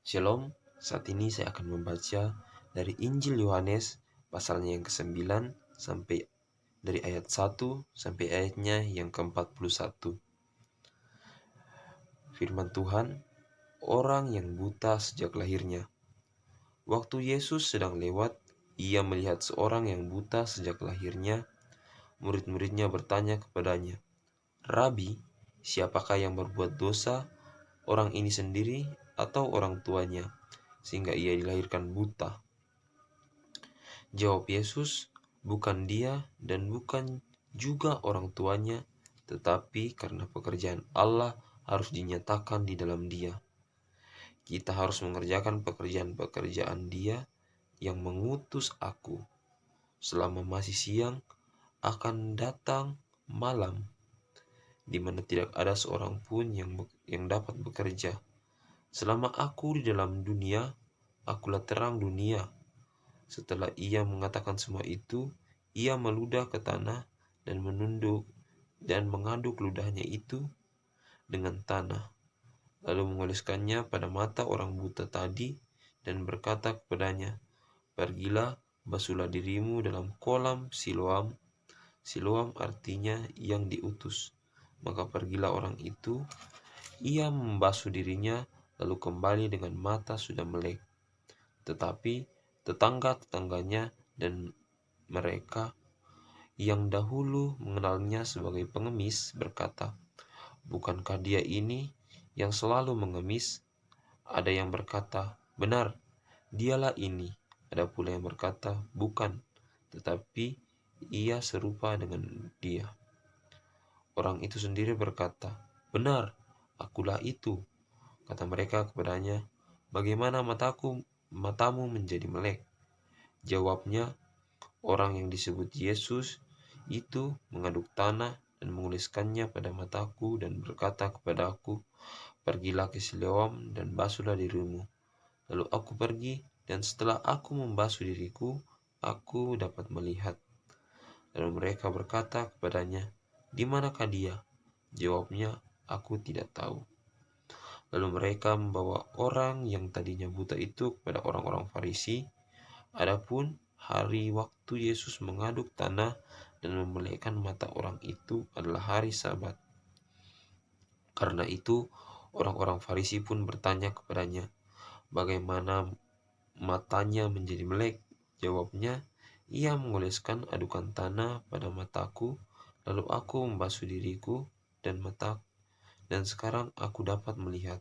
Shalom, saat ini saya akan membaca dari Injil Yohanes pasalnya yang ke-9 sampai dari ayat 1 sampai ayatnya yang ke-41. Firman Tuhan, orang yang buta sejak lahirnya. Waktu Yesus sedang lewat, ia melihat seorang yang buta sejak lahirnya. Murid-muridnya bertanya kepadanya, "Rabi, siapakah yang berbuat dosa, orang ini sendiri atau orang tuanya, sehingga ia dilahirkan buta?" Jawab Yesus, "Bukan dia dan bukan juga orang tuanya, tetapi karena pekerjaan Allah harus dinyatakan di dalam dia. Kita harus mengerjakan pekerjaan-pekerjaan dia yang mengutus aku. Selama masih siang, akan datang malam, di mana tidak ada seorang pun yang dapat bekerja. Selama aku di dalam dunia, akulah terang dunia." Setelah ia mengatakan semua itu, ia meludah ke tanah dan menunduk dan mengaduk ludahnya itu dengan tanah, lalu mengoleskannya pada mata orang buta tadi dan berkata kepadanya, "Pergilah, basuhlah dirimu dalam kolam Siloam." Siloam artinya yang diutus. Maka pergilah orang itu, ia membasuh dirinya, lalu kembali dengan mata sudah melek. Tetapi tetangga-tetangganya dan mereka yang dahulu mengenalnya sebagai pengemis berkata, "Bukankah dia ini yang selalu mengemis?" Ada yang berkata, "Benar, dialah ini." Ada pula yang berkata, "Bukan, tetapi ia serupa dengan dia." Orang itu sendiri berkata, "Benar, akulah itu." Kata mereka kepadanya, "Bagaimana matamu menjadi melek?" Jawabnya, "Orang yang disebut Yesus itu mengaduk tanah dan mengoleskannya pada mataku dan berkata kepadaku, 'Pergilah ke Siloam dan basuhlah dirimu.' Lalu aku pergi, dan setelah aku membasuh diriku, aku dapat melihat." Lalu mereka berkata kepadanya, "Di manakah dia?" Jawabnya, "Aku tidak tahu." Lalu mereka membawa orang yang tadinya buta itu kepada orang-orang Farisi. Adapun hari waktu Yesus mengaduk tanah dan memelekkan mata orang itu adalah hari Sabat. Karena itu, orang-orang Farisi pun bertanya kepadanya, "Bagaimana matanya menjadi melek?" Jawabnya, "Ia mengoleskan adukan tanah pada mataku, lalu aku membasuh diriku dan mataku, dan sekarang aku dapat melihat."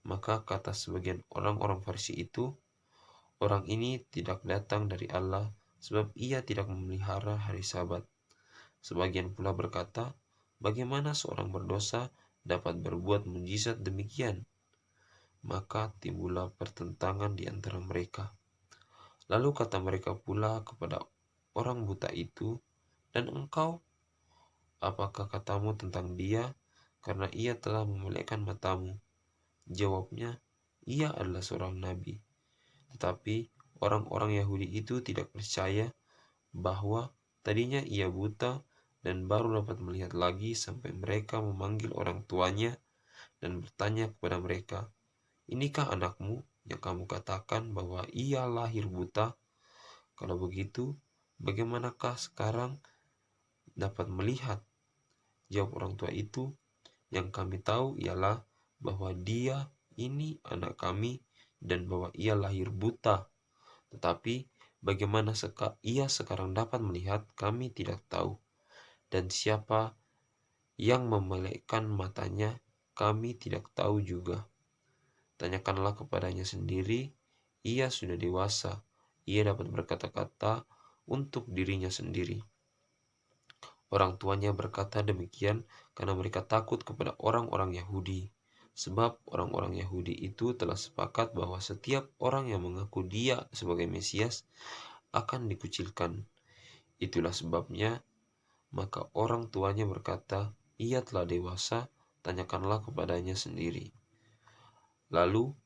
Maka kata sebagian orang-orang Farisi itu, "Orang ini tidak datang dari Allah, sebab ia tidak memelihara hari Sabat." Sebagian pula berkata, "Bagaimana seorang berdosa dapat berbuat mujizat demikian?" Maka timbullah pertentangan di antara mereka. Lalu kata mereka pula kepada orang buta itu, "Dan engkau, apakah katamu tentang dia, karena ia telah memelekkan matamu?" Jawabnya, "Ia adalah seorang nabi." Tetapi orang-orang Yahudi itu tidak percaya bahwa tadinya ia buta dan baru dapat melihat lagi, sampai mereka memanggil orang tuanya dan bertanya kepada mereka, "Inikah anakmu yang kamu katakan bahwa ia lahir buta? Kalau begitu, bagaimanakah sekarang dapat melihat?" Jawab orang tua itu, "Yang kami tahu ialah bahwa dia ini anak kami dan bahwa ia lahir buta. Tetapi bagaimana ia sekarang dapat melihat, kami tidak tahu. Dan siapa yang memelekkan matanya, kami tidak tahu juga. Tanyakanlah kepadanya sendiri, ia sudah dewasa, ia dapat berkata-kata untuk dirinya sendiri." Orang tuanya berkata demikian karena mereka takut kepada orang-orang Yahudi. Sebab orang-orang Yahudi itu telah sepakat bahwa setiap orang yang mengaku dia sebagai Mesias akan dikucilkan. Itulah sebabnya, maka orang tuanya berkata, "Ia telah dewasa, tanyakanlah kepadanya sendiri." Lalu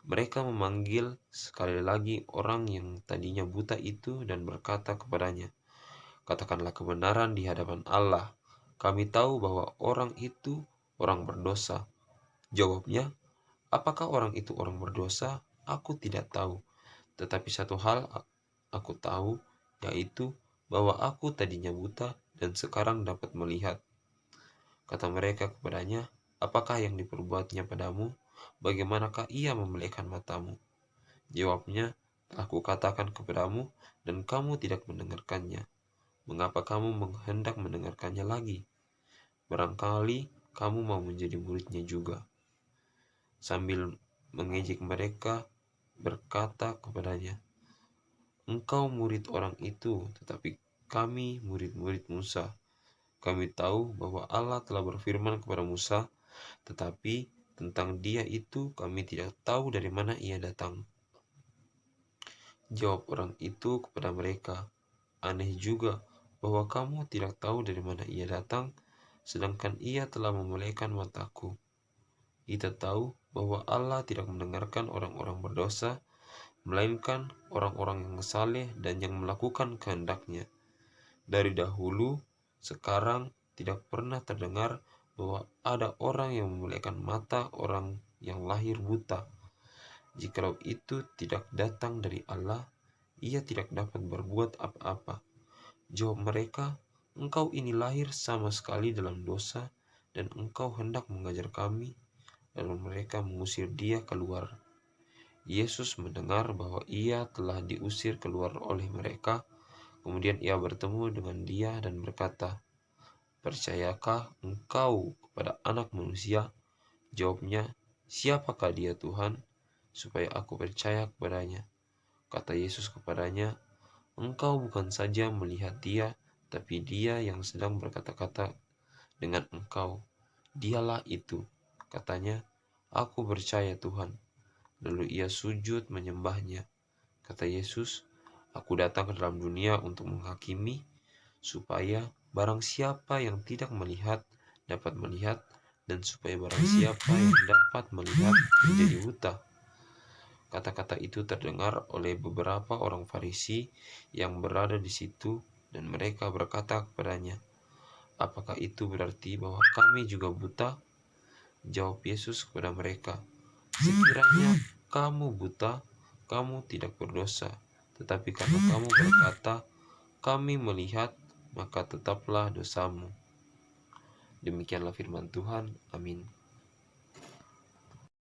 mereka memanggil sekali lagi orang yang tadinya buta itu dan berkata kepadanya, "Katakanlah kebenaran di hadapan Allah. Kami tahu bahwa orang itu orang berdosa." Jawabnya, Apakah orang itu orang berdosa? Aku tidak tahu. Tetapi satu hal aku tahu, yaitu bahwa aku tadinya buta dan sekarang dapat melihat. Kata mereka kepadanya, apakah yang diperbuatnya padamu? Bagaimanakah ia memelihkan matamu? Jawabnya, telah kukatakan kepadamu dan kamu tidak mendengarkannya. Mengapa kamu hendak mendengarkannya lagi? Barangkali kamu mau menjadi muridnya juga. Sambil mengejek mereka, berkata kepadanya, engkau murid orang itu, tetapi kami murid-murid Musa. Kami tahu bahwa Allah telah berfirman kepada Musa, tetapi tentang dia itu kami tidak tahu dari mana ia datang. Jawab orang itu kepada mereka, aneh juga bahwa kamu tidak tahu dari mana ia datang, sedangkan ia telah memelihkan mataku. Kita tahu bahwa Allah tidak mendengarkan orang-orang berdosa, melainkan orang-orang yang saleh dan yang melakukan kehendaknya. Dari dahulu, sekarang tidak pernah terdengar bahwa ada orang yang memelihkan mata orang yang lahir buta. Jikalau itu tidak datang dari Allah, ia tidak dapat berbuat apa-apa. Jawab mereka, engkau ini lahir sama sekali dalam dosa, dan engkau hendak mengajar kami. Lalu mereka mengusir dia keluar. Yesus mendengar bahwa ia telah diusir keluar oleh mereka. Kemudian ia bertemu dengan dia dan berkata, percayakah engkau kepada Anak Manusia? Jawabnya, siapakah dia Tuhan, supaya aku percaya kepadanya? Kata Yesus kepadanya, engkau bukan saja melihat dia, tapi dia yang sedang berkata-kata dengan engkau. Dialah itu. Katanya, aku percaya Tuhan. Lalu ia sujud menyembahnya. Kata Yesus, aku datang ke dalam dunia untuk menghakimi, supaya barang siapa yang tidak melihat dapat melihat, dan supaya barang siapa yang dapat melihat menjadi buta. Kata-kata itu terdengar oleh beberapa orang Farisi yang berada di situ, dan mereka berkata kepadanya, apakah itu berarti bahwa kami juga buta? Jawab Yesus kepada mereka, sekiranya kamu buta, kamu tidak berdosa. Tetapi karena kamu berkata, kami melihat, maka tetaplah dosamu. Demikianlah firman Tuhan. Amin.